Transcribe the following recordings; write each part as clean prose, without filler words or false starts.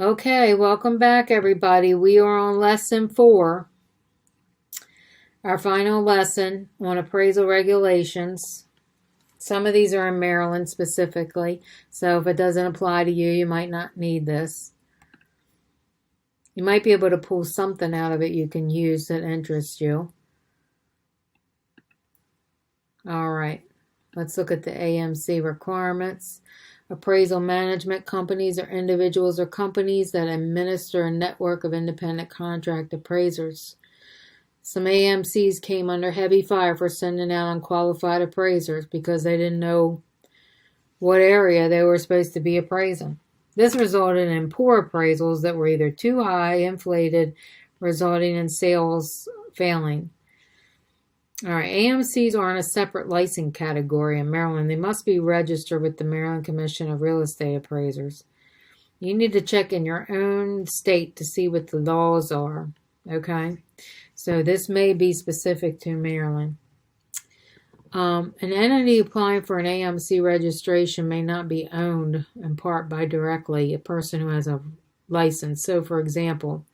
Okay, welcome back everybody. We are on lesson 4, our final lesson on appraisal regulations. Some of these are in Maryland specifically, so if it doesn't apply to you, you might not need this. You might be able to pull something out of it you can use that interests you. All right, let's look at the AMC requirements. Appraisal management companies are individuals or companies that administer a network of independent contract appraisers. Some AMCs came under heavy fire for sending out unqualified appraisers because they didn't know what area they were supposed to be appraising. This resulted in poor appraisals that were either too high, inflated, resulting in sales failing. All right, AMCs are in a separate license category in Maryland. They must be registered with the Maryland Commission of Real Estate Appraisers. You need to check in your own state to see what the laws are, okay? So this may be specific to Maryland. An entity applying for an AMC registration may not be owned in part by directly a person who has a license. So, for example,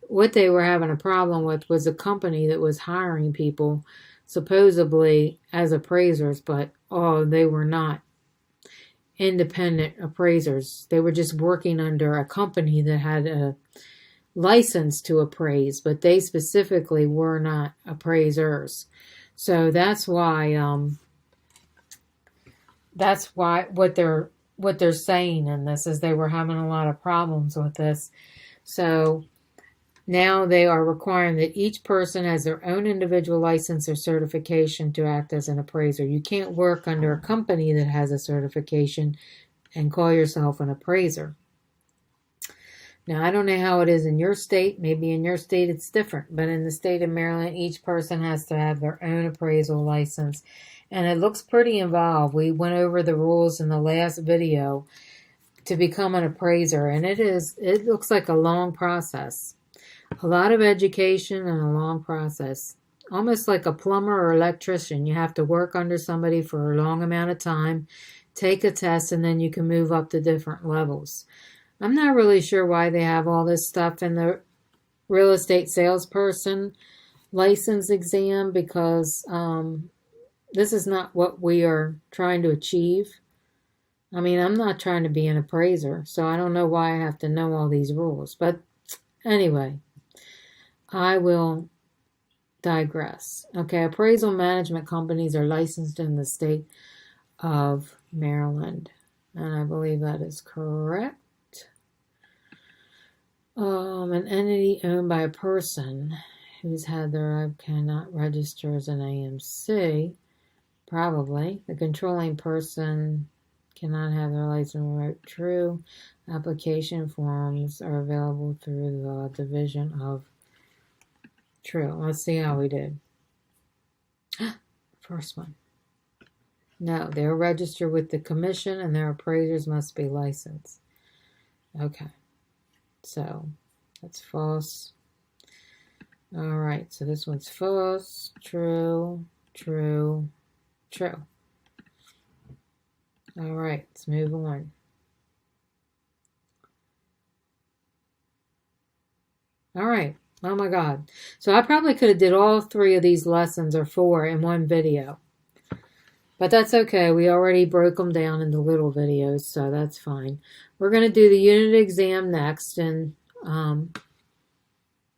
what they were having a problem with was a company that was hiring people supposedly as appraisers, but they were not independent appraisers. They were just working under a company that had a license to appraise, but they specifically were not appraisers. So that's why what they're saying in this is they were having a lot of problems with this. So now they are requiring that each person has their own individual license or certification to act as an appraiser. You can't work under a company that has a certification and call yourself an appraiser. Now, I don't know how it is in your state. Maybe in your state it's different. But in the state of Maryland, each person has to have their own appraisal license. And it looks pretty involved. We went over the rules in the last video to become an appraiser. And it looks like a long process. A lot of education and a long process. Almost like a plumber or electrician. You have to work under somebody for a long amount of time, take a test, and then you can move up to different levels. I'm not really sure why they have all this stuff in the real estate salesperson license exam because this is not what we are trying to achieve. I mean, I'm not trying to be an appraiser, so I don't know why I have to know all these rules. But anyway, I will digress. Okay, appraisal management companies are licensed in the state of Maryland, and I believe that is correct. An entity owned by a person who's had their cannot register as an AMC. Probably. The controlling person cannot have their license revoked. True. Application forms are available through the division of. True. Let's see how we did. First one. No, they're registered with the commission and their appraisers must be licensed. Okay. So, that's false. All right, so this one's false, true, true, true. All right, let's move on. All right, oh my God. So I probably could have did all 3 of these lessons or 4 in one video. But that's okay. We already broke them down into little videos, so that's fine. We're going to do the unit exam next, and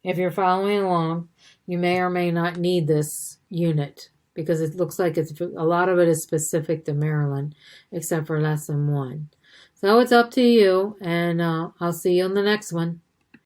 if you're following along, you may or may not need this unit because it looks like a lot of it is specific to Maryland, except for lesson 1. So it's up to you, and I'll see you on the next one.